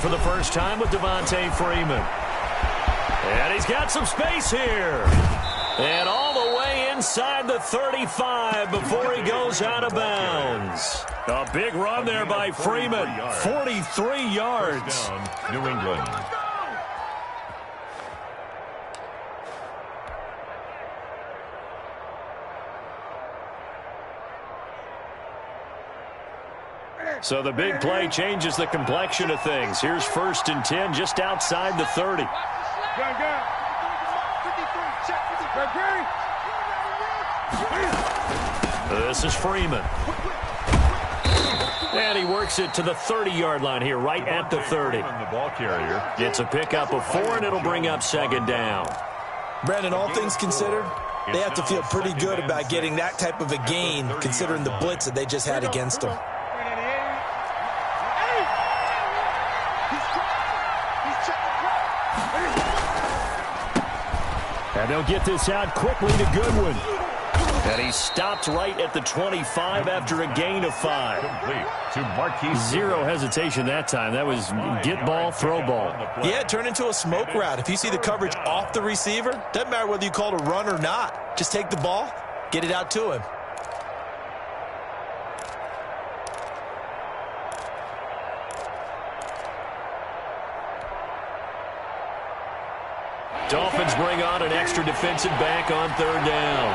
for the first time with Devontae Freeman. And he's got some space here. And all the way inside the 35 before he goes out of bounds. A big run there by Freeman. 43 yards. New England. So the big play changes the complexion of things. Here's 1st and 10 just outside the 30. This is Freeman. And he works it to the 30-yard line here, right at the 30. The ball carrier Gets a pickup of 4, and it'll bring up 2nd down. Brandon, all things considered, they have to feel pretty good about getting that type of a gain, considering the blitz that they just had against them. And they'll get this out quickly to Goodwin. And he stopped right at the 25 after a gain of 5. complete to Marquise. Zero hesitation that time. That was get ball, throw ball. Yeah, it turned into a smoke route. If you see the coverage off the receiver, doesn't matter whether you call it a run or not. Just take the ball, get it out to him. Dolphins bring on an extra defensive back on 3rd down.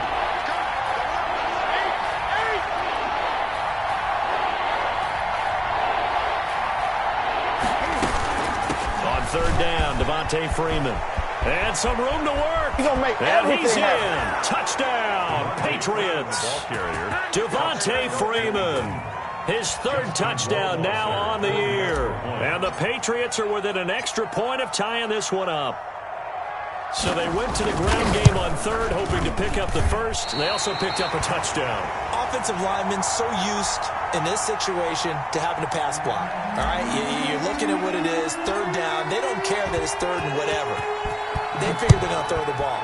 On 3rd down, Devontae Freeman. And some room to work. He's gonna make and he's everything in. Touchdown, Patriots. Ball carrier. Devontae Freeman. His 3rd touchdown now on the year. And the Patriots are within an extra point of tying this one up. So they went to the ground game on 3rd, hoping to pick up the 1st. They also picked up a touchdown. Offensive linemen so used in this situation to having a pass block. All right, you're looking at what it is, 3rd down. They don't care that it's 3rd and whatever. They figure they're going to throw the ball.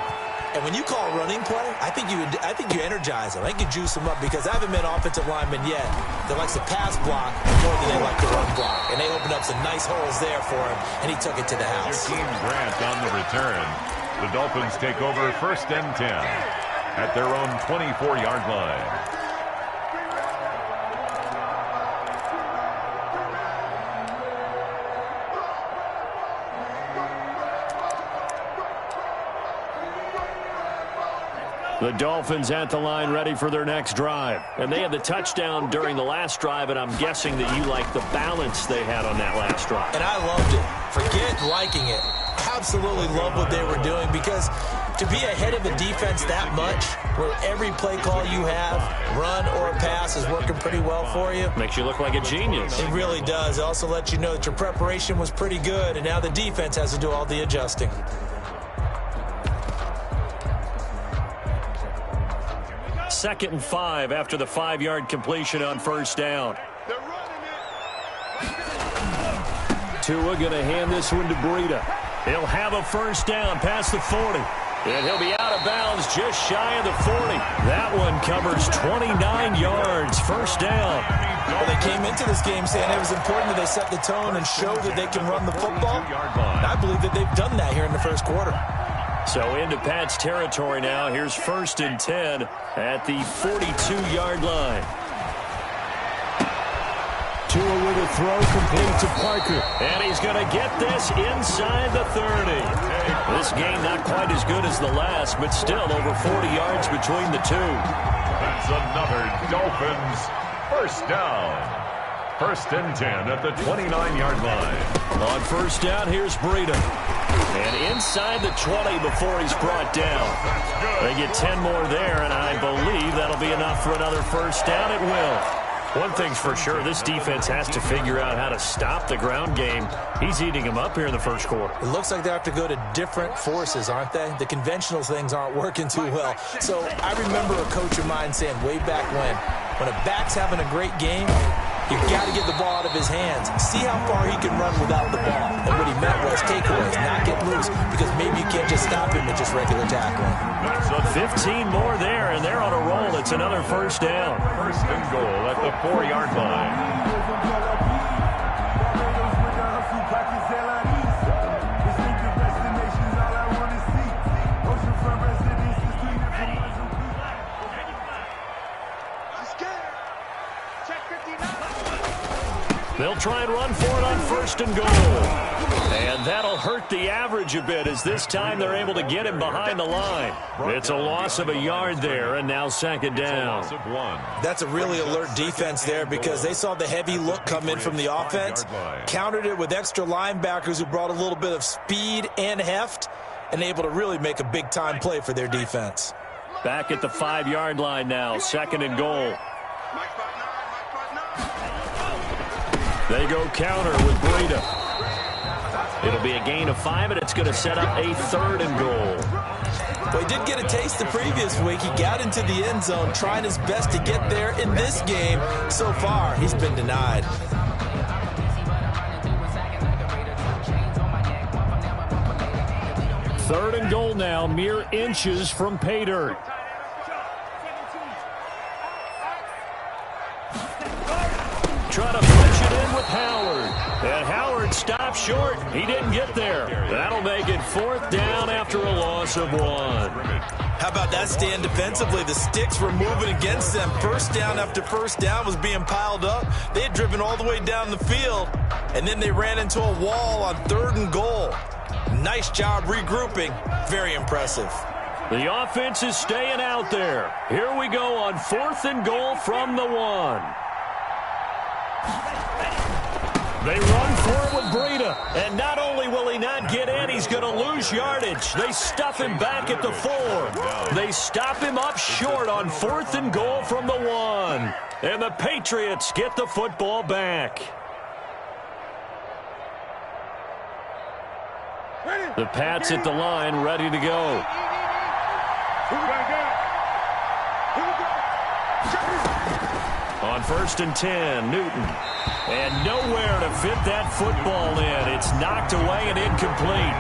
And when you call a running play, I think you energize them. I think you juice them up because I haven't met an offensive lineman yet that likes to pass block more than they like to run block. And they opened up some nice holes there for him, and he took it to the house. Team Grant on the return. The Dolphins take over 1st and 10 at their own 24-yard line. The Dolphins at the line ready for their next drive. And they had the touchdown during the last drive, and I'm guessing that you like the balance they had on that last drive. And I loved it. Forget liking it. Absolutely love what they were doing because to be ahead of a defense that much where every play call you have, run or a pass, is working pretty well for you. Makes you look like a genius. It really does. It also lets you know that your preparation was pretty good, and now the defense has to do all the adjusting. Second and 5 after the 5-yard completion on 1st down. Tua going to hand this one to Breida. He'll have a 1st down past the 40. And he'll be out of bounds just shy of the 40. That one covers 29 yards. 1st down. Well, they came into this game saying it was important that they set the tone and show that they can run the football. And I believe that they've done that here in the 1st quarter. So into Pat's territory now. Here's 1st and 10 at the 42-yard line. Tua with a throw complete to Parker. And he's going to get this inside the 30. This game not quite as good as the last, but still over 40 yards between the two. That's another Dolphins 1st down. 1st and 10 at the 29-yard line. On 1st down, here's Breida. And inside the 20 before he's brought down. They get 10 more there, and I believe that'll be enough for another 1st down. It will. One thing's for sure, this defense has to figure out how to stop the ground game. He's eating them up here in the 1st quarter. It looks like they have to go to different forces, aren't they? The conventional things aren't working too well. So I remember a coach of mine saying way back when a back's having a great game, you've got to get the ball out of his hands. See how far he can run without the ball. And what he meant was takeaways, not get loose, because maybe you can't just stop him with just regular tackling. So 15 more there, and they're on a roll. It's another 1st down. 1st and goal at the 4-yard line. They'll try and run for it on 1st and goal. And that'll hurt the average a bit as this time they're able to get him behind the line. It's a loss of a yard there, and now 2nd down. That's a really alert defense there because they saw the heavy look come in from the offense, countered it with extra linebackers who brought a little bit of speed and heft, and able to really make a big-time play for their defense. Back at the 5-yard line now, 2nd and goal. They go counter with Breida. It'll be a gain of 5, and it's going to set up a 3rd and goal. Well, he did get a taste the previous week. He got into the end zone, trying his best to get there in this game. So far, he's been denied. 3rd and goal now, mere inches from pay dirt. Trying to push it in with Howard. And Howard stopped short. He didn't get there. That'll make it 4th down after a loss of 1. How about that stand defensively? The sticks were moving against them. 1st down after 1st down was being piled up. They had driven all the way down the field, and then they ran into a wall on 3rd and goal. Nice job regrouping. Very impressive. The offense is staying out there. Here we go on 4th and goal from the 1. They run for it with Breida, and not only will he not get in, he's going to lose yardage. They stuff him back at the 4. They stop him up short on 4th and goal from the 1. And the Patriots get the football back. The Pats at the line, ready to go. On 1st and 10, Newton. And nowhere to fit that football in. It's knocked away and incomplete.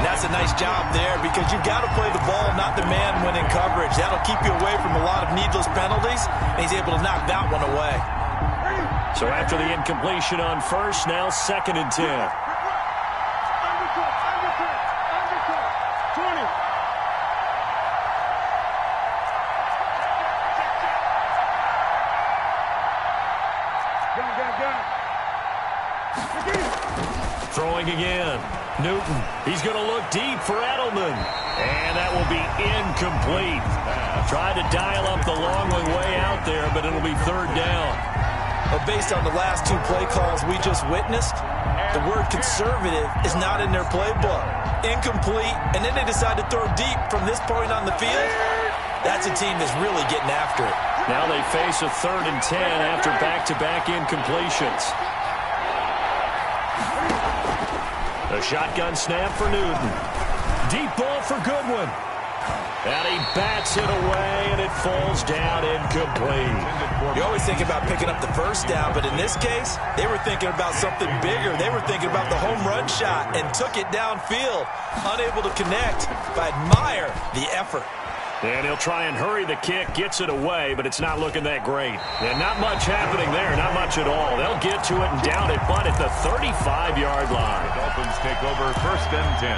That's a nice job there because you've got to play the ball, not the man when in coverage. That'll keep you away from a lot of needless penalties, and he's able to knock that one away. So after the incompletion on 1st, now 2nd and 10. Throwing again. Newton. He's going to look deep for Edelman. And that will be incomplete. Tried to dial up the long one way out there, but it'll be 3rd down. Well, based on the last 2 play calls we just witnessed, the word conservative is not in their playbook. Incomplete, and then they decide to throw deep from this point on the field. That's a team that's really getting after it. Now they face a 3rd and 10 after back-to-back incompletions. A shotgun snap for Newton. Deep ball for Goodwin. And he bats it away, and it falls down incomplete. You always think about picking up the 1st down, but in this case, they were thinking about something bigger. They were thinking about the home run shot and took it downfield. Unable to connect, but admire the effort. And he'll try and hurry the kick, gets it away, but it's not looking that great. And not much happening there, not much at all. They'll get to it and down it, but at the 35-yard line. The Dolphins take over 1st and 10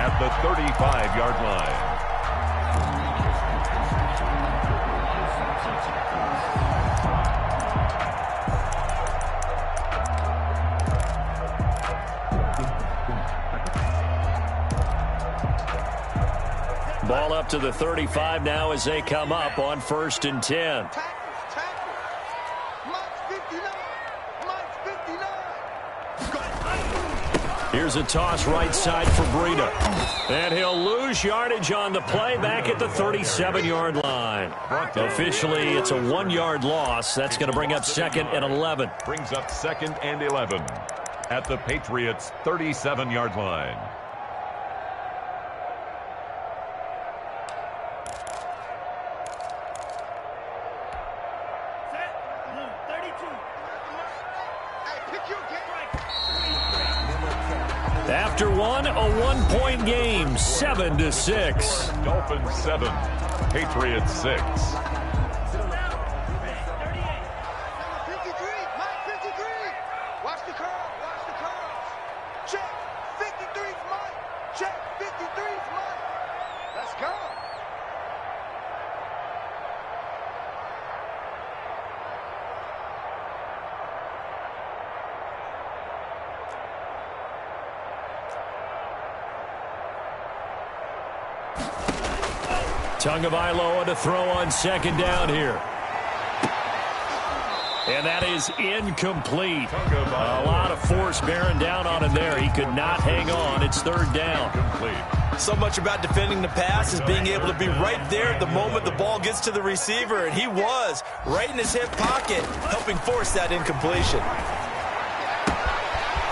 at the 35-yard line. Ball up to the 35 now as they come up on 1st and 10. Here's a toss right side for Breida. And he'll lose yardage on the play back at the 37-yard line. Officially, it's a 1-yard loss. That's going to bring up 2nd and 11. Brings up 2nd and 11 at the Patriots' 37-yard line. After one, a 1-point game, 7-6. Dolphins 7, Patriots 6. Tagovailoa to throw on second down here. And that is incomplete. A lot of force bearing down on him there. He could not hang on. It's third down. So much about defending the pass is being able to be right there at the moment the ball gets to the receiver, and he was right in his hip pocket, helping force that incompletion.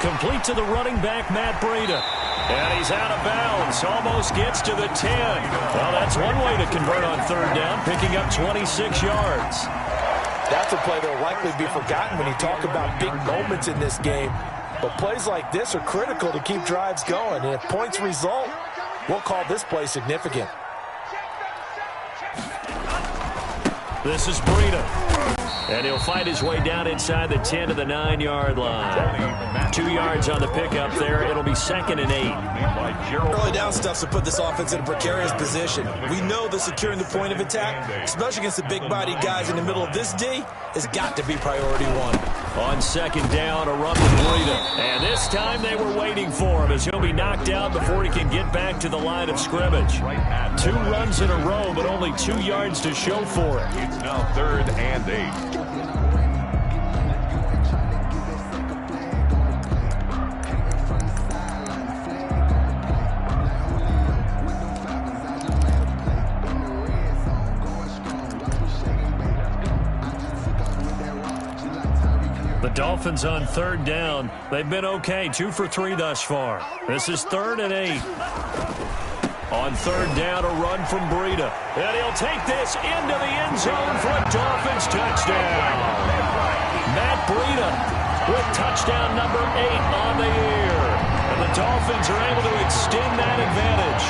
Complete to the running back, Matt Breida. And he's out of bounds. Almost gets to the 10. Well, that's one way to convert on third down, picking up 26 yards. That's a play that will likely be forgotten when you talk about big moments in this game. But plays like this are critical to keep drives going. And if points result, we'll call this play significant. This is Breida. And he'll find his way down inside the 10 to the 9-yard line. 2 yards on the pickup there. It'll be 2nd and 8. Early down stuff to put this offense in a precarious position. We know that securing the point of attack, especially against the big-bodied guys in the middle of this D, has got to be priority one. On second down, a run with Breida. And this time they were waiting for him as he'll be knocked out before he can get back to the line of scrimmage. 2 runs in a row, but only 2 yards to show for it. It's now 3rd and 8. The Dolphins on third down. They've been okay, 2 for 3 thus far. This is 3rd and 8. On third down, a run from Breida. And he'll take this into the end zone for a Dolphins touchdown. Matt Breida with touchdown number 8 on the year. And the Dolphins are able to extend that advantage.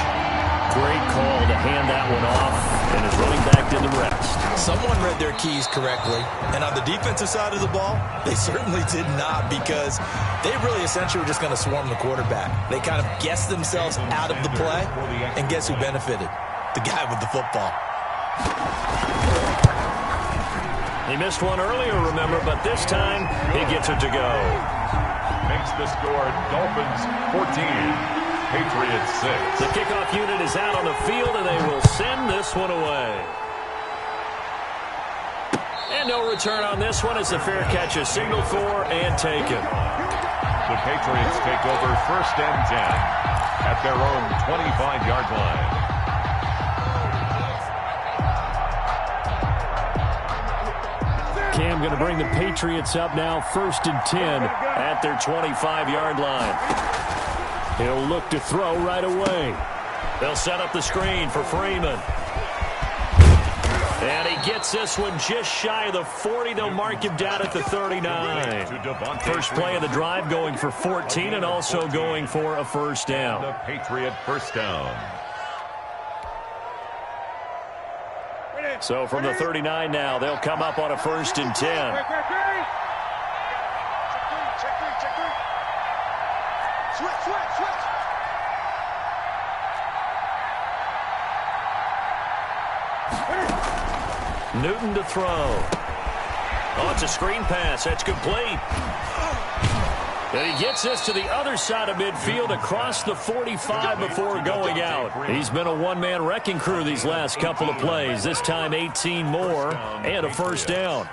Great call to hand that one off, and his running back did the rest. Someone read their keys correctly, and on the defensive side of the ball, they certainly did not, because they really essentially were just going to swarm the quarterback. They kind of guessed themselves out of the play, and guess who benefited? The guy with the football. He missed one earlier, remember, but this time he gets it to go. Makes the score Dolphins 14. Patriots 6. The kickoff unit is out on the field, and they will send this one away. And no return on this one as the fair catch is signaled for and taken. The Patriots take over 1st and 10 at their own 25-yard line. Cam going to bring the Patriots up now, 1st and 10 at their 25-yard line. He'll look to throw right away. They'll set up the screen for Freeman. And he gets this one just shy of the 40. They'll mark him down at the 39. First play of the drive going for 14 and also going for a first down. The Patriot first down. So from the 39 now, they'll come up on a 1st and 10. Newton to throw. Oh, it's a screen pass. That's complete. And he gets this to the other side of midfield across the 45 before going out. He's been a one-man wrecking crew these last couple of plays. This time 18 more and a first down.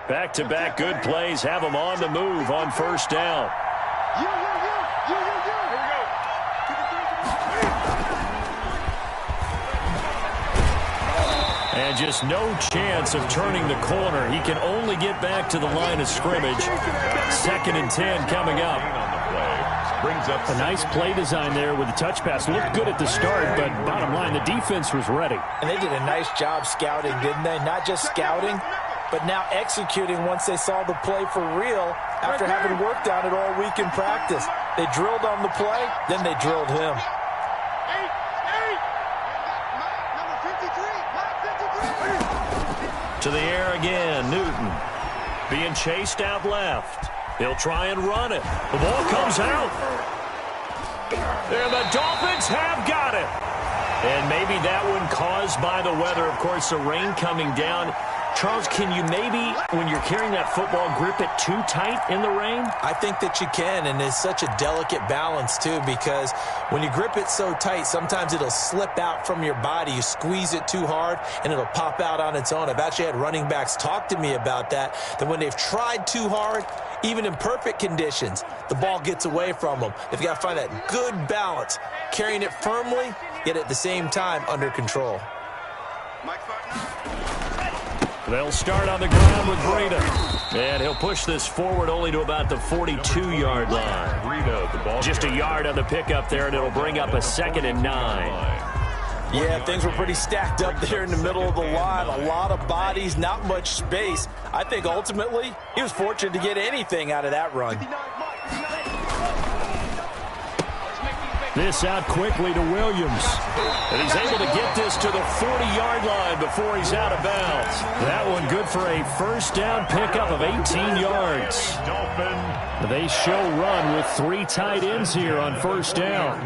Back-to-back good plays have him on the move on first down. And just no chance of turning the corner. He can only get back to the line of scrimmage. 2nd and 10 coming up. A nice play design there with the touch pass. Looked good at the start, but bottom line, the defense was ready. And they did a nice job scouting, didn't they? Not just scouting, but now executing once they saw the play for real after having worked on it all week in practice. They drilled on the play, then they drilled him. To the air again, Newton. Being chased out left. He'll try and run it. The ball comes out. And the Dolphins have got it. And maybe that one caused by the weather. Of course, the rain coming down. Charles, can you maybe, when you're carrying that football, grip it too tight in the rain? I think that you can, and it's such a delicate balance, too, because when you grip it so tight, sometimes it'll slip out from your body. You squeeze it too hard, and it'll pop out on its own. I've actually had running backs talk to me about that when they've tried too hard, even in perfect conditions, the ball gets away from them. They've got to find that good balance, carrying it firmly, yet at the same time under control. They'll start on the ground with Breida. And he'll push this forward only to about the 42-yard line. Just a yard on the pickup there, and it'll bring up a 2nd and 9. Yeah, things were pretty stacked up there in the middle of the line. A lot of bodies, not much space. I think ultimately he was fortunate to get anything out of that run. This out quickly to Williams. And he's able to get this to the 40-yard line before he's out of bounds. That one good for a first down pickup of 18 yards. They show run with 3 tight ends here on first down.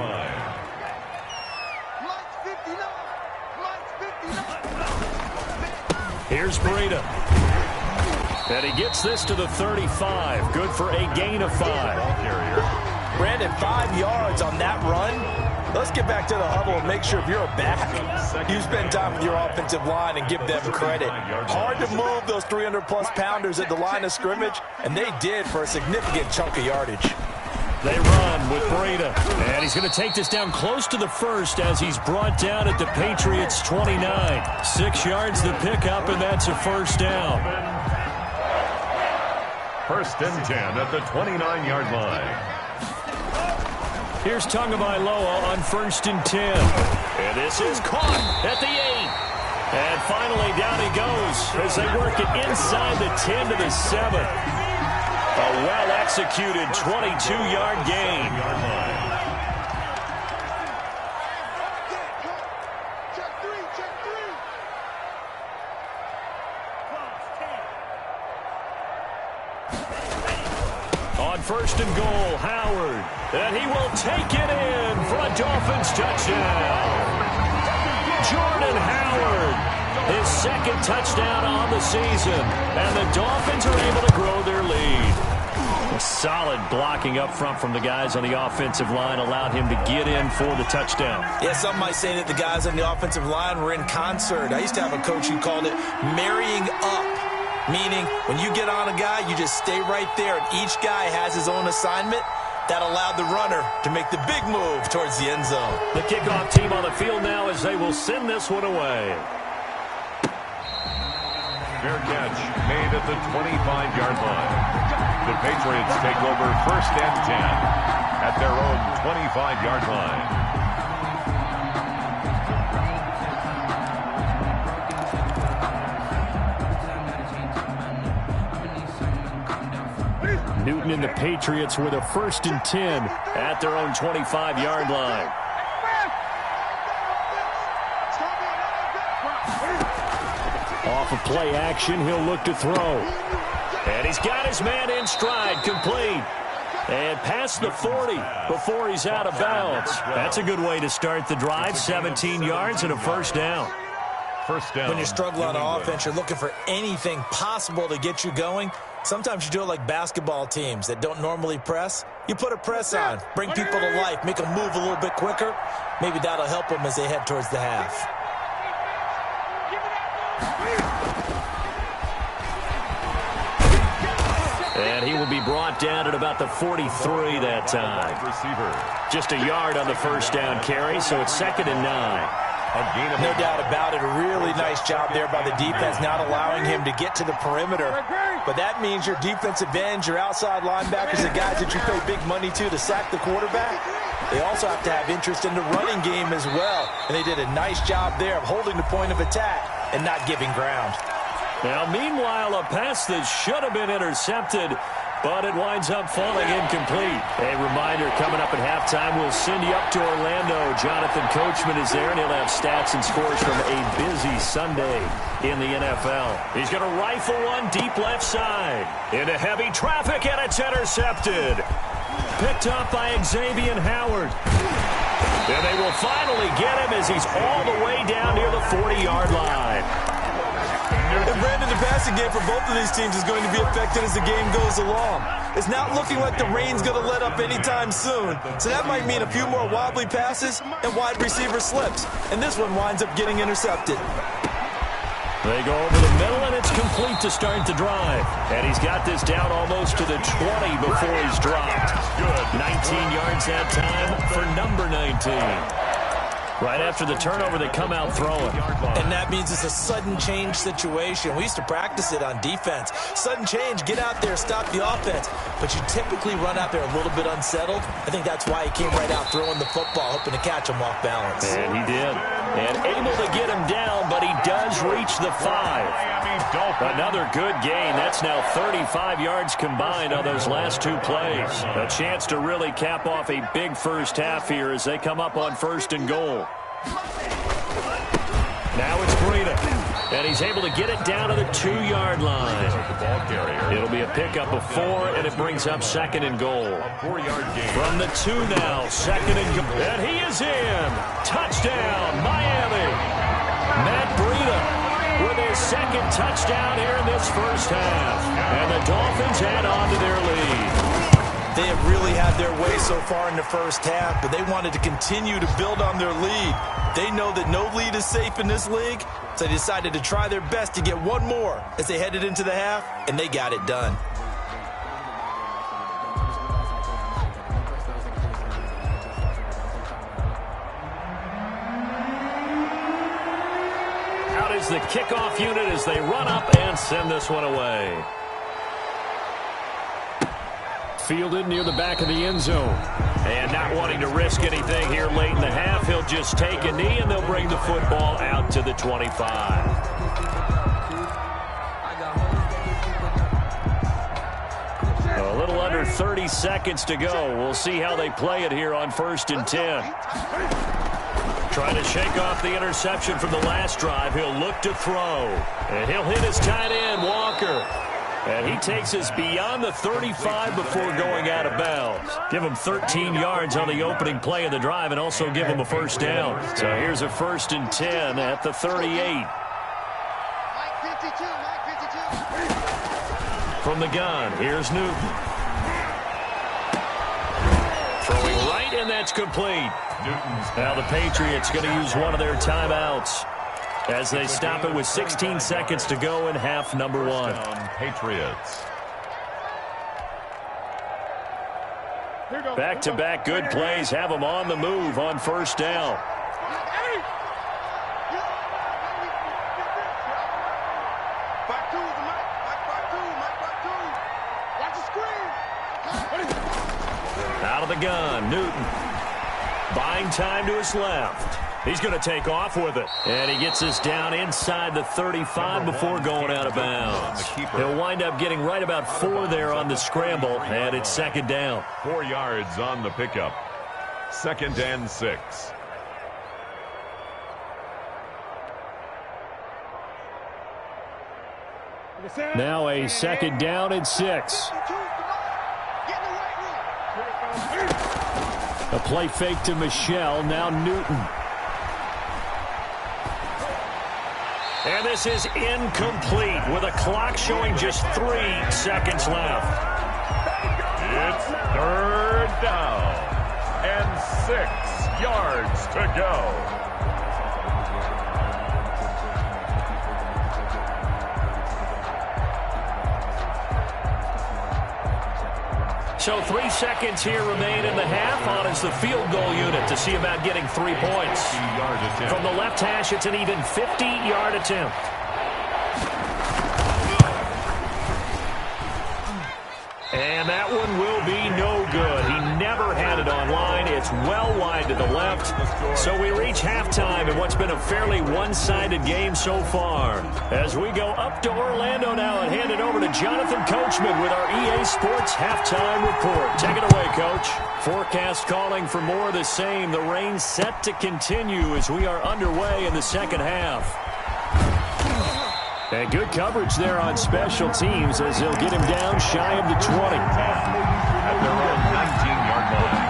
Here's Breida. And he gets this to the 35. Good for a gain of 5. Brandon, 5 yards on that run. Let's get back to the huddle and make sure if you're a back, you spend time with your offensive line and give them credit. Hard to move those 300-plus pounders at the line of scrimmage, and they did for a significant chunk of yardage. They run with Breida, and he's going to take this down close to the first as he's brought down at the Patriots' 29. 6 yards the pickup, and that's a first down. First and 10 at the 29-yard line. Here's Tagovailoa on first and 10. And this is caught at the 8. And finally down he goes as they work it inside the 10 to the 7. A well-executed 22-yard gain. On first and goal, Howard. And he will take it in for a Dolphins touchdown. Jordan Howard, his 2nd touchdown on the season. And the Dolphins are able to grow their lead. A solid blocking up front from the guys on the offensive line allowed him to get in for the touchdown. Yeah, some might say that the guys on the offensive line were in concert. I used to have a coach who called it marrying up. Meaning, when you get on a guy, you just stay right there, and each guy has his own assignment. That allowed the runner to make the big move towards the end zone. The kickoff team on the field now as they will send this one away. Fair catch made at the 25-yard line. The Patriots take over first and 10 at their own 25-yard line. Newton and the Patriots with a first and 10 at their own 25-yard line. Off of play action, he'll look to throw. And he's got his man in stride, complete. And past the 40 before he's out of bounds. That's a good way to start the drive, 17 yards and a first down. First down. When you struggle on offense, you're looking for anything possible to get you going. Sometimes you do it like basketball teams that don't normally press. You put a press on, bring people to life, make them move a little bit quicker. Maybe that'll help them as they head towards the half. And he will be brought down at about the 43 that time. Just a yard on the first down carry, so it's 2nd and 9. No doubt about it. A really nice job there by the defense, not allowing him to get to the perimeter. But that means your defensive ends, your outside linebackers, the guys that you pay big money to sack the quarterback, they also have to have interest in the running game as well. And they did a nice job there of holding the point of attack and not giving ground. Now, meanwhile, a pass that should have been intercepted, but it winds up falling incomplete. A reminder, coming up at halftime, we'll send you up to Orlando. Jonathan Coachman is there, and he'll have stats and scores from a busy Sunday in the NFL. He's going to rifle one deep left side. Into heavy traffic, and it's intercepted. Picked up by Xavier Howard. And they will finally get him as he's all the way down near the 40-yard line. And Brandon, the passing game for both of these teams is going to be affected as the game goes along. It's not looking like the rain's going to let up anytime soon, so that might mean a few more wobbly passes and wide receiver slips. And this one winds up getting intercepted. They go over the middle, and it's complete to start the drive. And he's got this down almost to the 20 before he's dropped. Good. 19 yards that time for number 19. Right after the turnover, they come out throwing. And that means it's a sudden change situation. We used to practice it on defense. Sudden change, get out there, stop the offense. But you typically run out there a little bit unsettled. I think that's why he came right out throwing the football, hoping to catch him off balance. And he did. And able to get him down, but he does reach the 5. Another good gain. That's now 35 yards combined on those last two plays. A chance to really cap off a big first half here as they come up on 1st and goal. Now it's Breida. And he's able to get it down to the 2-yard line. It'll be a pickup of 4, and it brings up 2nd and goal. From the 2 now, 2nd and goal. And he is in. Touchdown, Miami. Matt Breida with his 2nd touchdown here in this first half. And the Dolphins add on to their lead. They have really had their way so far in the first half, but they wanted to continue to build on their lead. They know that no lead is safe in this league, so they decided to try their best to get one more as they headed into the half, and they got it done. Out is the kickoff unit as they run up and send this one away. Fielded near the back of the end zone. And not wanting to risk anything here late in the half, he'll just take a knee, and they'll bring the football out to the 25. A little under 30 seconds to go. We'll see how they play it here on 1st and 10. Trying to shake off the interception from the last drive. He'll look to throw. And he'll hit his tight end, Walker. And he takes us beyond the 35 before going out of bounds. Give him 13 yards on the opening play of the drive and also give him a first down. So here's a 1st and 10 at the 38. From the gun, here's Newton. Throwing right, and that's complete. Now the Patriots going to use one of their timeouts as they stop it with 16 seconds to go in half number 1. Patriots. Back-to-back good plays have them on the move on 1st down. Out of the gun, Newton. Buying time to his left. He's going to take off with it. And he gets us down inside the 35 before going out of bounds. He'll wind up getting right about 4 there on the scramble, and it's 2nd down. 4 yards on the pickup. 2nd and 6. Now a 2nd down and 6. A play fake to Michelle. Now Newton. And this is incomplete with a clock showing just 3 seconds left. It's 3rd down and 6 yards to go. So 3 seconds here remain in the half. On is the field goal unit to see about getting 3 points. From the left hash, it's an even 50-yard attempt. And that one will be no good. He never had it online. It's well wide to the left. So we reach halftime in what's been a fairly one-sided game so far. As we go up to Orlando now and hand it over to Jonathan Coachman with our EA Sports Halftime Report. Take it away, Coach. Forecast calling for more of the same. The rain set to continue as we are underway in the second half. And good coverage there on special teams as they'll get him down shy of the 20. At their own 19-yard line.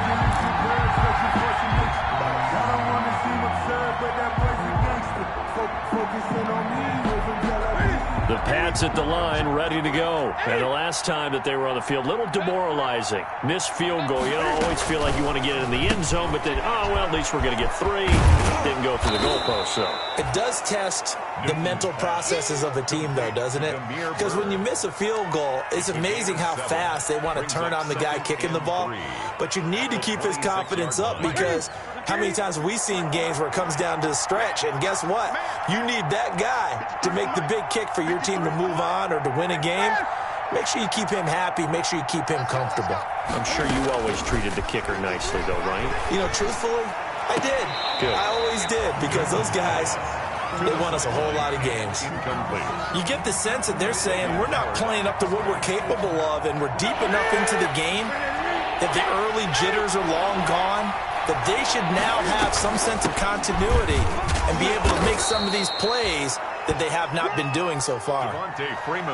sits at the line, ready to go. And the last time that they were on the field, a little demoralizing. Missed field goal. You always feel like you want to get it in the end zone, but then, oh, well, at least we're going to get 3. Didn't go through the goalpost, so. It does test the mental processes of the team, though, doesn't it? Because when you miss a field goal, it's amazing how fast they want to turn on the guy kicking the ball. But you need to keep his confidence up, because how many times have we seen games where it comes down to the stretch, and guess what? You need that guy to make the big kick for your team to move on or to win a game. Make sure you keep him happy. Make sure you keep him comfortable. I'm sure you always treated the kicker nicely, though, right? You know, truthfully, I did. Good. I always did, because those guys, they won us a whole lot of games. You get the sense that they're saying we're not playing up to what we're capable of, and we're deep enough into the game that the early jitters are long gone, that they should now have some sense of continuity and be able to make some of these plays that they have not been doing so far.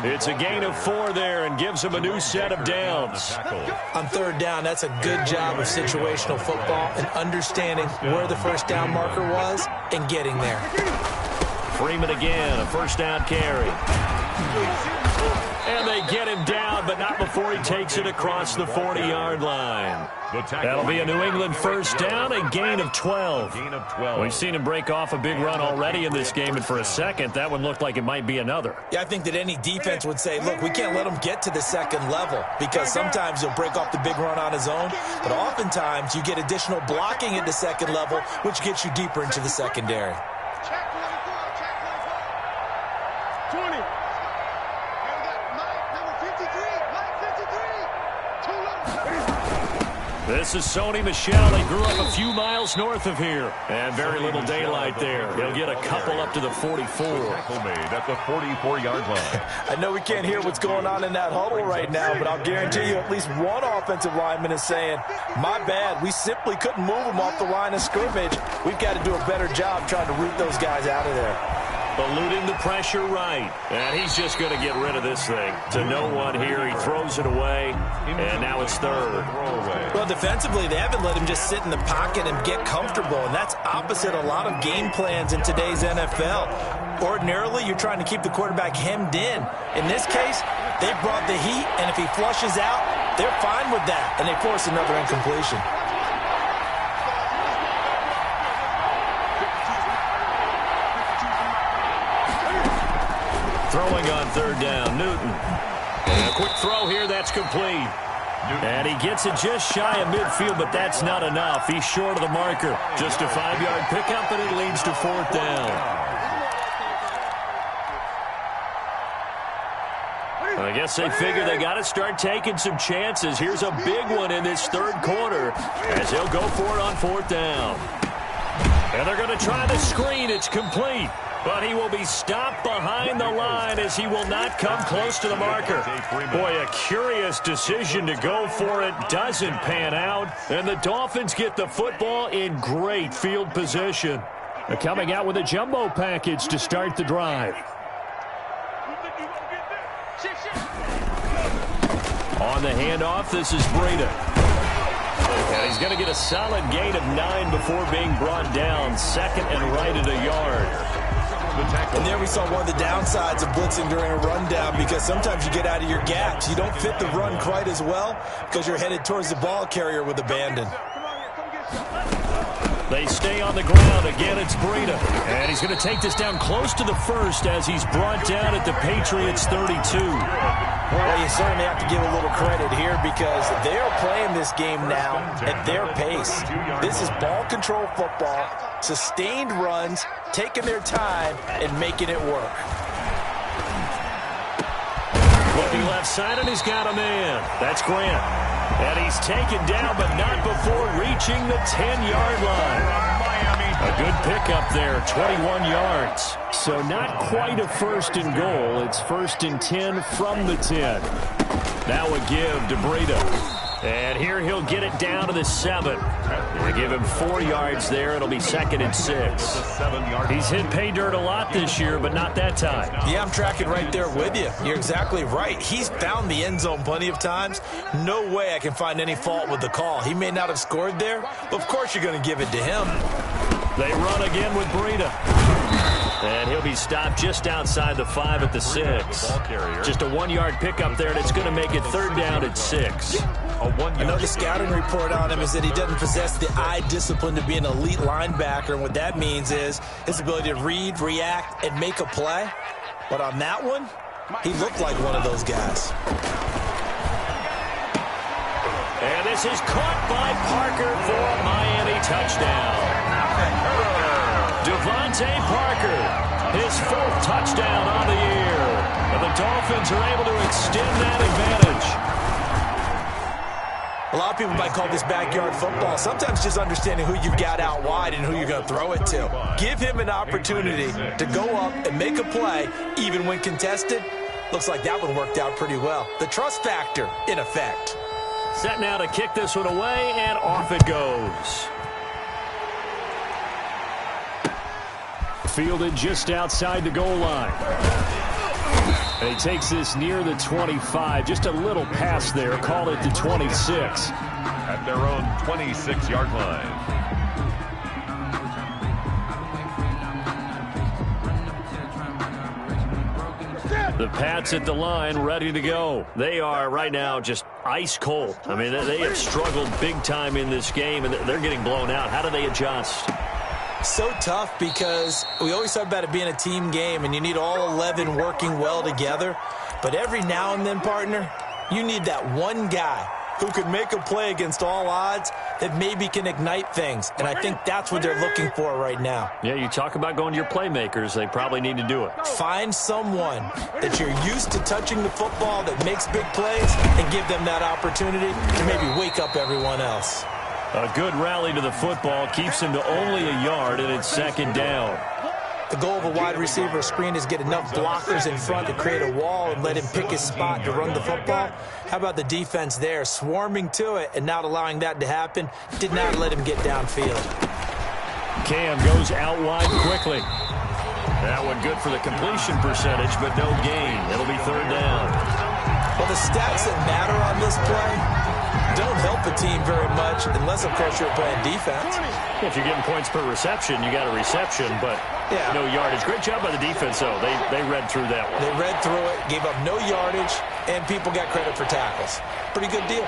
It's a gain of 4 there and gives them a new set of downs. On third down, that's a good job of situational football and understanding where the first down marker was and getting there. Freeman again, a first down carry. And they get him down, but not before he takes it across the 40-yard line. That'll be a New England first down, a gain of 12. We've seen him break off a big run already in this game, and for a second, that one looked like it might be another. Yeah, I think that any defense would say, look, we can't let him get to the second level, because sometimes he'll break off the big run on his own, but oftentimes you get additional blocking at the second level, which gets you deeper into the secondary. This is Sony Michel. He grew up a few miles north of here. And very little daylight there. He'll get a couple up to the 44. Made at the 44-yard line. I know we can't hear what's going on in that huddle right now, but I'll guarantee you at least one offensive lineman is saying, my bad, we simply couldn't move them off the line of scrimmage. We've got to do a better job trying to root those guys out of there. Eluding the pressure right. And he's just going to get rid of this thing. To no one here. He throws it away. And now it's third. Well, defensively, they haven't let him just sit in the pocket and get comfortable. And that's opposite a lot of game plans in today's NFL. Ordinarily, you're trying to keep the quarterback hemmed in. In this case, they brought the heat. And if he flushes out, they're fine with that. And they force another incompletion. Throwing on third down, Newton. And a quick throw here, that's complete. And he gets it just shy of midfield, but that's not enough. He's short of the marker. Just a 5-yard pickup, and it leads to fourth down. I guess they figure they got to start taking some chances. Here's a big one in this third quarter as he'll go for it on fourth down. And they're going to try the screen. It's complete. But he will be stopped behind the line as he will not come close to the marker. Boy, a curious decision to go for it. Doesn't pan out. And the Dolphins get the football in great field position. They're coming out with a jumbo package to start the drive. On the handoff, this is Breida. And he's going to get a solid gain of 9 before being brought down. Second and right at a yard. And there we saw one of the downsides of blitzing during a rundown, because sometimes you get out of your gaps. You don't fit the run quite as well because you're headed towards the ball carrier with abandon. They stay on the ground. Again, it's Breida. And he's going to take this down close to the first as he's brought down at the Patriots' 32. Well, you certainly have to give a little credit here, because they are playing this game now at their pace. This is ball control football, sustained runs, taking their time, and making it work. Looking left side, and he's got a man. That's Grant. And he's taken down, but not before reaching the 10-yard line. A good pickup there, 21 yards. So not quite a first and goal. It's first and 10 from the 10. Now a give to Breida. And here he'll get it down to the 7. They give him 4 yards there. It'll be second and 6. He's hit pay dirt a lot this year, but not that time. Yeah, I'm tracking right there with you. You're exactly right. He's found the end zone plenty of times. No way I can find any fault with the call. He may not have scored there, but of course you're going to give it to him. They run again with Breida. And he'll be stopped just outside the 5 at the 6. Just a 1-yard pickup there, and it's going to make it 3rd down at 6. Another scouting report on him is that he doesn't possess the eye discipline to be an elite linebacker. And what that means is his ability to read, react, and make a play. But on that one, he looked like one of those guys. And this is caught by Parker for a Miami touchdown. Devontae Parker, his 4th touchdown on the year. And the Dolphins are able to extend that advantage. A lot of people might call this backyard football. Sometimes just understanding who you've got out wide and who you're going to throw it to. Give him an opportunity to go up and make a play, even when contested. Looks like that one worked out pretty well. The trust factor, in effect. Set now to kick this one away, and off it goes. Fielded just outside the goal line. And he takes this near the 25. Just a little pass there. Call it the 26. At their own 26-yard line. The Pats at the line, ready to go. They are right now just ice cold. I mean, they have struggled big time in this game, and they're getting blown out. How do they adjust? So tough because we always talk about it being a team game, and you need all 11 working well together. But every now and then, partner, you need that one guy who could make a play against all odds that maybe can ignite things. And I think that's what they're looking for right now. Yeah, you talk about going to your playmakers. They probably need to do it. Find someone that you're used to touching the football that makes big plays and give them that opportunity to maybe wake up everyone else. A good rally to the football keeps him to only a yard, and it's 2nd down. The goal of a wide receiver screen is get enough blockers in front to create a wall and let him pick his spot to run the football. How about the defense there, swarming to it and not allowing that to happen? Did not let him get downfield. Cam goes out wide quickly. That one good for the completion percentage, but no gain. It'll be 3rd down. Well, the stats that matter on this play don't help a team very much unless, of course, you're playing defense. If you're getting points per reception, you got a reception, but no yardage. Great job by the defense, though. They read through that one. They read through it, gave up no yardage, and people got credit for tackles. Pretty good deal.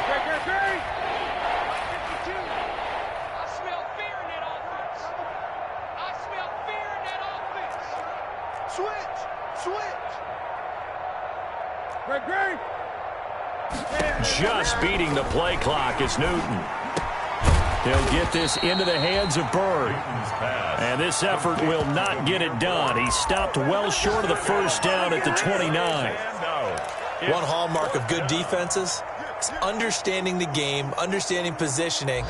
Just beating the play clock is Newton. He'll get this into the hands of Bird. And this effort will not get it done. He stopped well short of the 1st down at the 29. One hallmark of good defenses is understanding the game, understanding positioning,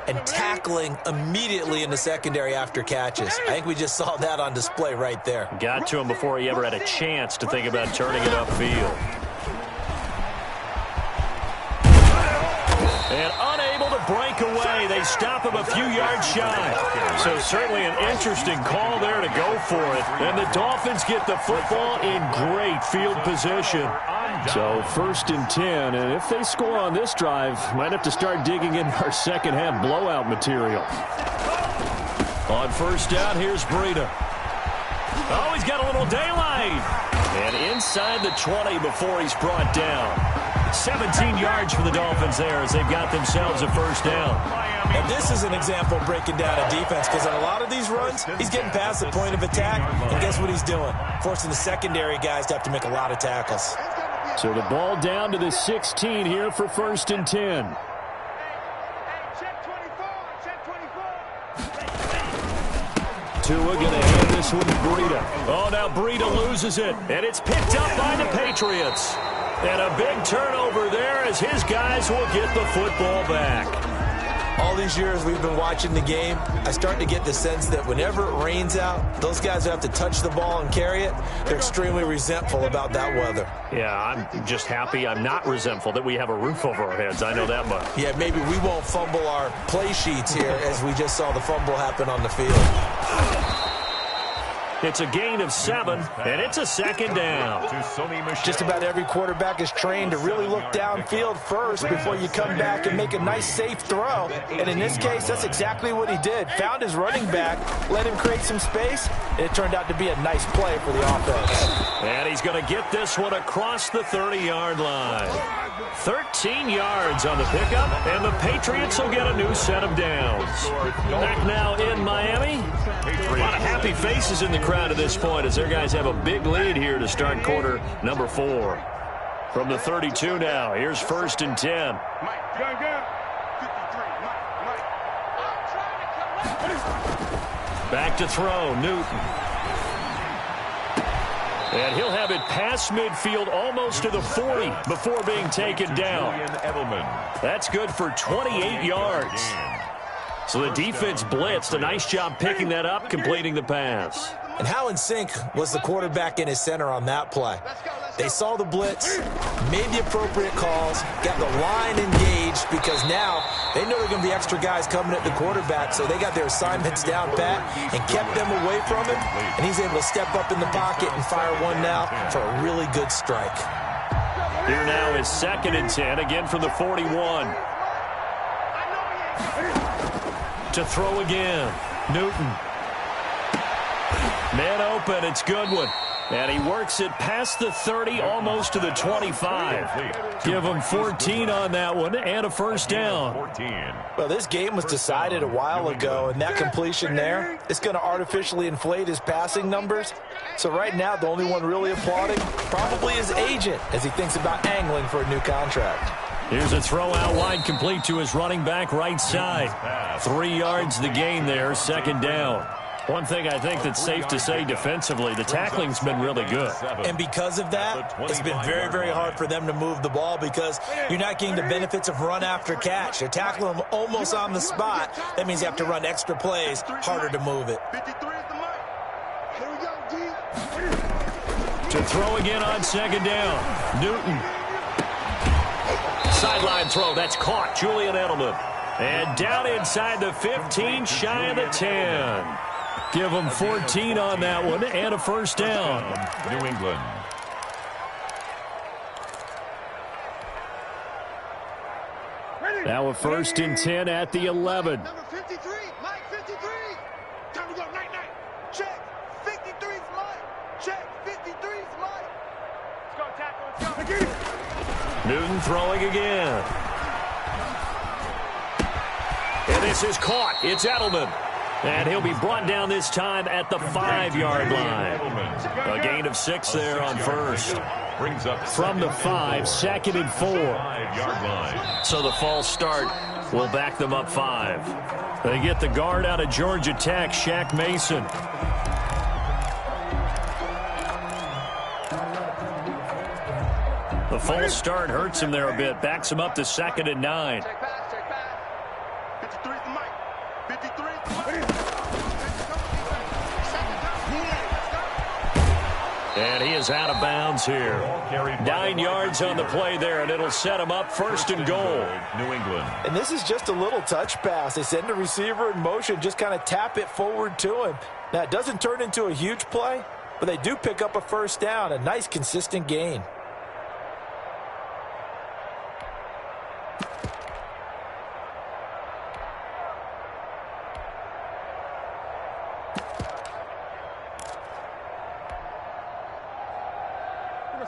and tackling immediately in the secondary after catches. I think we just saw that on display right there. Got to him before he ever had a chance to think about turning it upfield. And unable to break away. They stop him a few yards shy. So certainly an interesting call there to go for it. And the Dolphins get the football in great field position. So 1st and 10, and if they score on this drive, might have to start digging in our second-half blowout material. On 1st down, here's Breida. Oh, he's got a little daylight. And inside the 20 before he's brought down. 17 yards for the Dolphins there as they've got themselves a 1st down. And this is an example of breaking down a defense because on a lot of these runs, he's getting past the point of attack, and guess what he's doing? Forcing the secondary guys to have to make a lot of tackles. So the ball down to the 16 here for 1st and 10. Tua going to hand this one to Breida. Oh, now Breida loses it, and it's picked up by the Patriots. And a big turnover there as his guys will get the football back. All these years we've been watching the game, I start to get the sense that whenever it rains out, those guys who have to touch the ball and carry it, they're extremely resentful about that weather. Yeah, I'm just happy I'm not resentful that we have a roof over our heads. I know that much. Yeah, maybe we won't fumble our play sheets here as we just saw the fumble happen on the field. It's a gain of 7, and it's a second down. Just about every quarterback is trained to really look downfield first before you come back and make a nice, safe throw. And in this case, that's exactly what he did. Found his running back, let him create some space, and it turned out to be a nice play for the offense. And he's going to get this one across the 30-yard line. 13 yards on the pickup, and the Patriots will get a new set of downs. Back now in Miami. A lot of happy faces in the crowd at this point as their guys have a big lead here to start quarter number 4. From the 32 now, here's 1st and 10. Back to throw, Newton. And he'll have it past midfield almost to the 40 before being taken down. That's good for 28 yards. So the defense blitzed. A nice job picking that up, completing the pass. And how in sync was the quarterback and his center on that play? They saw the blitz, made the appropriate calls, got the line engaged because now they know there are going to be extra guys coming at the quarterback, so they got their assignments down pat and kept them away from him, and he's able to step up in the pocket and fire one now for a really good strike. Here now is 2nd and 10, again from the 41. To throw again, Newton. Man open, it's Goodwin. And he works it past the 30, almost to the 25. Give him 14 on that one, and a first down. Well, this game was decided a while ago, and that completion there is going to artificially inflate his passing numbers. So right now, the only one really applauding probably his agent as he thinks about angling for a new contract. Here's a throw out wide, complete to his running back right side. 3 yards the gain there, 2nd down. One thing I think that's safe to say defensively, the tackling's been really good. And because of that, it's been very, very hard for them to move the ball because you're not getting the benefits of run after catch. You're tackling them almost on the spot. That means you have to run extra plays, harder to move it. To throw again on 2nd down, Newton. Sideline throw, that's caught, Julian Edelman. And down inside the 15, shy of the 10. Give them 14 on that one, and a first down. New England. Now a 1st and 10 at the 11. Number 53, Mike 53. Time to go, night, night. Check. 53's Mike. Check. 53's Mike. Let's go, tackle. Let's go. Newton throwing again. And this is caught. It's Edelman. And he'll be brought down this time at the 5-yard line. A gain of 6 there on 1st. From the 5, 2nd and 4. So the false start will back them up 5. They get the guard out of Georgia Tech, Shaq Mason. The false start hurts him there a bit. Backs him up to 2nd and 9. Check pass, check pass. 53's the Mike. 53's the Mike. And he is out of bounds here. 9 yards on the play there, and it'll set him up 1st and goal. New England. And this is just a little touch pass. They send the receiver in motion, just kind of tap it forward to him. Now, it doesn't turn into a huge play, but they do pick up a first down, a nice, consistent gain.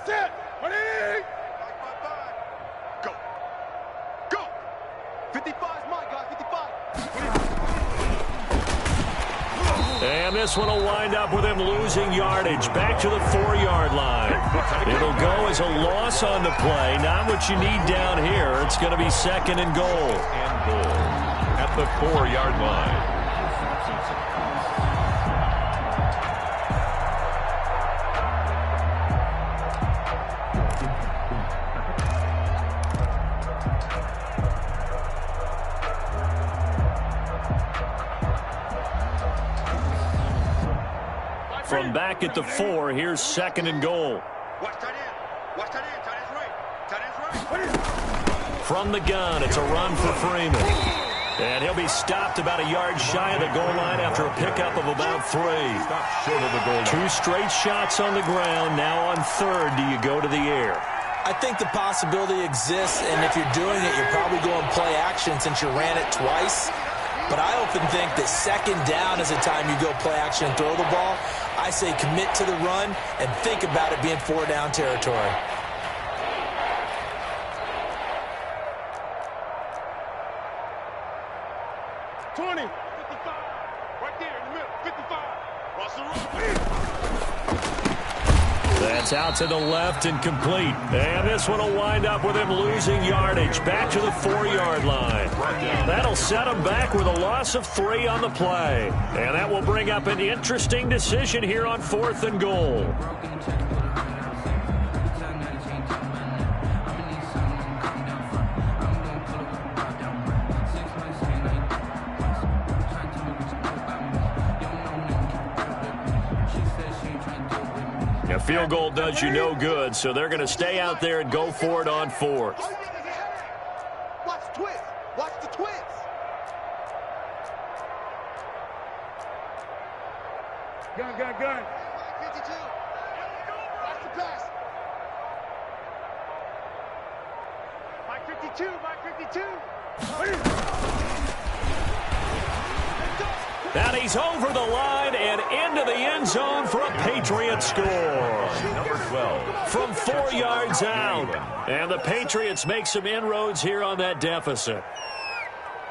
Set. Ready? Go. Go. 55's Mike, guys. 55. And this one will wind up with him losing yardage. Back to the 4-yard line. It'll go as a loss on the play. Not what you need down here. It's going to be 2nd and goal. And goal at the 4-yard line. From back at the 4, here's 2nd and goal. Watch tight end. Watch tight end. Tight end's right. Tight end's right. From the gun, it's a run for Freeman. And he'll be stopped about a yard shy of the goal line after a pickup of about 3. Stop short of the goal line. 2 straight shots on the ground. Now on 3rd, do you go to the air? I think the possibility exists, and if you're doing it, you're probably going play action since you ran it twice. But I often think that 2nd down is the time you go play action and throw the ball. I say commit to the run and think about it being 4-down territory. That's out to the left and complete. And this one will wind up with him losing yardage back to the 4-yard line. That'll set him back with a loss of 3 on the play. And that will bring up an interesting decision here on 4th and goal. A field goal does you no good, so they're going to stay out there and go for it on 4th. Watch the twist. Watch the twist. Gun. 52. Watch the pass. Mike 52. And he's over the line and into the end zone for a Patriot score. Number 12. From 4 yards out. And the Patriots make some inroads here on that deficit.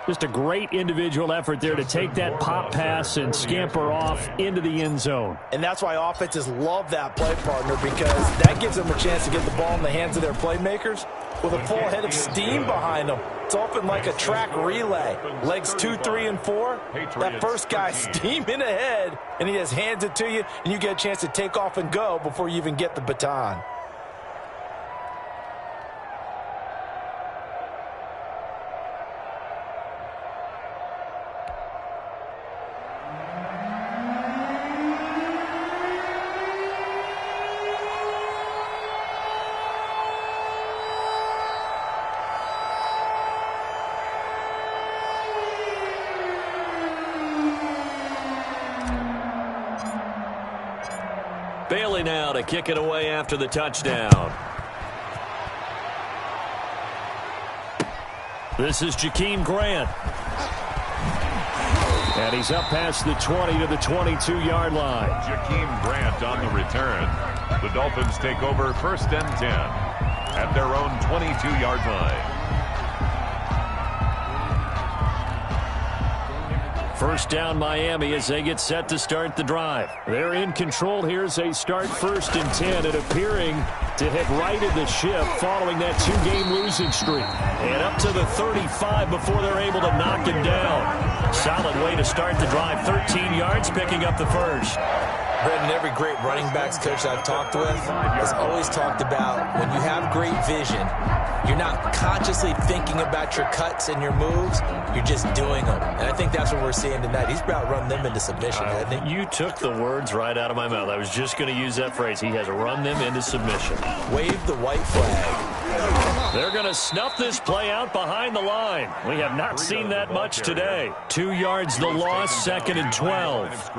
Just a great individual effort there to take that pop pass and scamper off into the end zone. And that's why offenses love that play, partner, because that gives them a chance to get the ball in the hands of their playmakers with a full head of steam behind them. It's often like a track relay. Legs 2, 3, and 4. That first guy steaming ahead, and he just hands it to you, and you get a chance to take off and go before you even get the baton. Bailey now to kick it away after the touchdown. This is Jakeem Grant. And he's up past the 20 to the 22-yard line. Jakeem Grant on the return. The Dolphins take over 1st and 10 at their own 22-yard line. 1st down Miami as they get set to start the drive. They're in control here as they start 1st and 10 and appearing to have righted the ship following that 2-game losing streak. And up to the 35 before they're able to knock him down. Solid way to start the drive. 13 yards, picking up the first. Brendan, every great running backs coach I've talked with has always talked about when you have great vision, you're not consciously thinking about your cuts and your moves. You're just doing them. And I think that's what we're seeing tonight. He's about run them into submission, hasn't he? You took the words right out of my mouth. I was just going to use that phrase. He has run them into submission. Wave the white flag. They're going to snuff this play out behind the line. We have not seen that much today. 2 yards the loss, 2nd and 12.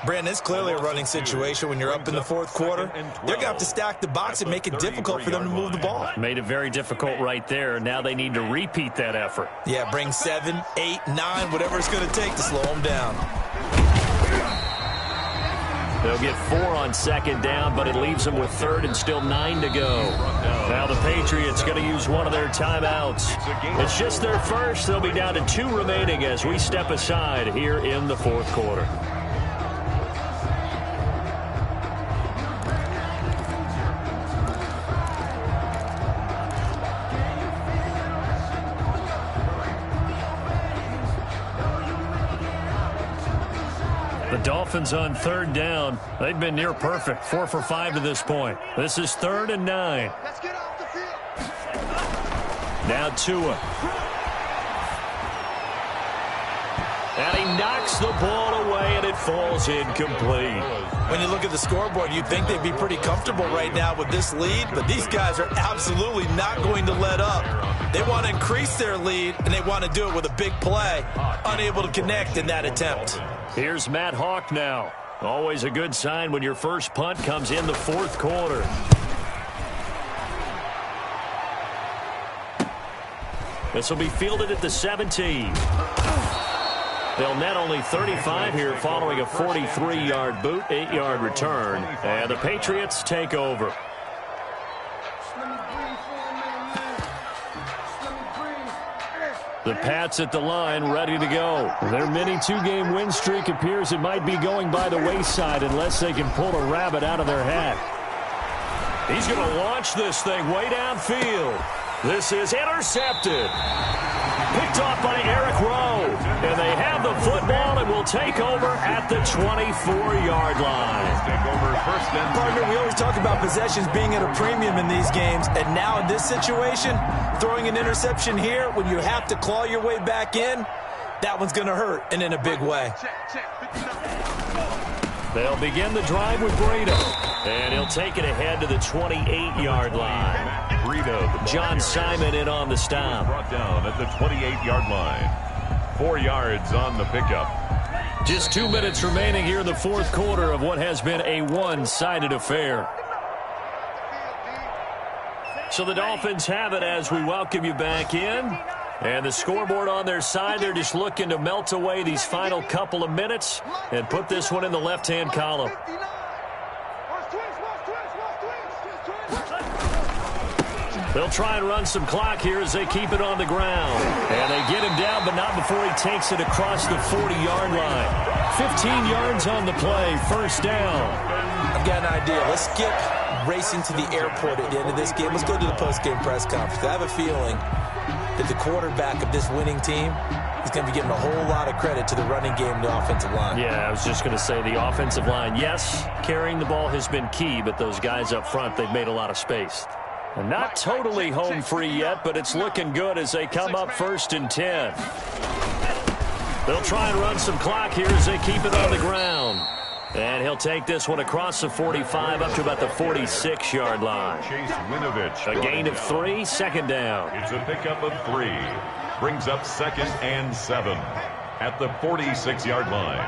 Brandon, it's clearly a running situation when you're up in the 4th quarter. They're going to have to stack the box and make it difficult for them to move the ball. Made it very difficult right there. Now they need to repeat that effort. Yeah, bring 7, 8, 9, whatever it's going to take to slow them down. They'll get 4 on 2nd down, but it leaves them with 3rd and still 9 to go. Now the Patriots going to use one of their timeouts. It's just their first. They'll be down to 2 remaining as we step aside here in the 4th quarter. The Dolphins on 3rd down. They've been near perfect. 4 for 5 to this point. This is 3rd and 9. Let's get off the field. Now Tua. And he knocks the ball away, and it falls incomplete. When you look at the scoreboard, you'd think they'd be pretty comfortable right now with this lead, but these guys are absolutely not going to let up. They want to increase their lead, and they want to do it with a big play. Unable to connect in that attempt. Here's Matt Hawk now. Always a good sign when your first punt comes in the fourth quarter. This will be fielded at the 17. They'll net only 35 here following a 43-yard boot, 8-yard return. And the Patriots take over. The Pats at the line, ready to go. Their mini two-game win streak appears it might be going by the wayside unless they can pull a rabbit out of their hat. He's going to launch this thing way downfield. This is intercepted. Picked off by Eric Rowe. And they have the football and will take over at the 24-yard line. Take over first and Partner, we always talk about possessions being at a premium in these games. And now in this situation, throwing an interception here when you have to claw your way back in, that one's going to hurt, and in a big way. They'll begin the drive with Breida. And he'll take it ahead to the 28-yard line. John Simon in on the stop. Brought down at the 28-yard line. 4 yards on the pickup. Just 2 minutes remaining here in the fourth quarter of what has been a one-sided affair. So the Dolphins have it as we welcome you back in. And the scoreboard on their side, they're just looking to melt away these final couple of minutes and put this one in the left-hand column. They'll try and run some clock here as they keep it on the ground. And they get him down, but not before he takes it across the 40-yard line. 15 yards on the play, first down. I've got an idea. Let's skip racing to the airport at the end of this game. Let's go to the post-game press conference. I have a feeling that the quarterback of this winning team is going to be giving a whole lot of credit to the running game and the offensive line. Yeah, I was just going to say the offensive line, yes, carrying the ball has been key, but those guys up front, they've made a lot of space. And not totally home free yet, but it's looking good as they come up 1st and 10. They'll try and run some clock here as they keep it on the ground. And he'll take this one across the 45 up to about the 46-yard line. Chase Winovich. A gain of 3, second down. It's a pickup of 3. Brings up 2nd and 7 at the 46-yard line.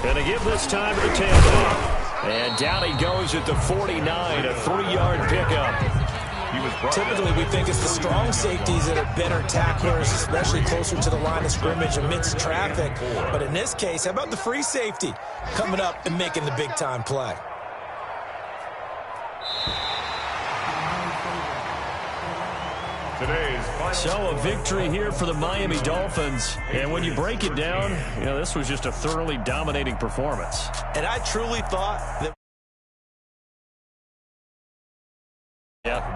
And they give this time to the tailback. And down he goes at the 49, a 3-yard pickup. Typically, we think it's the strong safeties that are better tacklers, especially closer to the line of scrimmage amidst traffic. But in this case, how about the free safety coming up and making the big-time play? So a victory here for the Miami Dolphins. And when you break it down, you know, this was just a thoroughly dominating performance. And I truly thought that,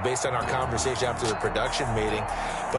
based on our conversation after the production meeting, but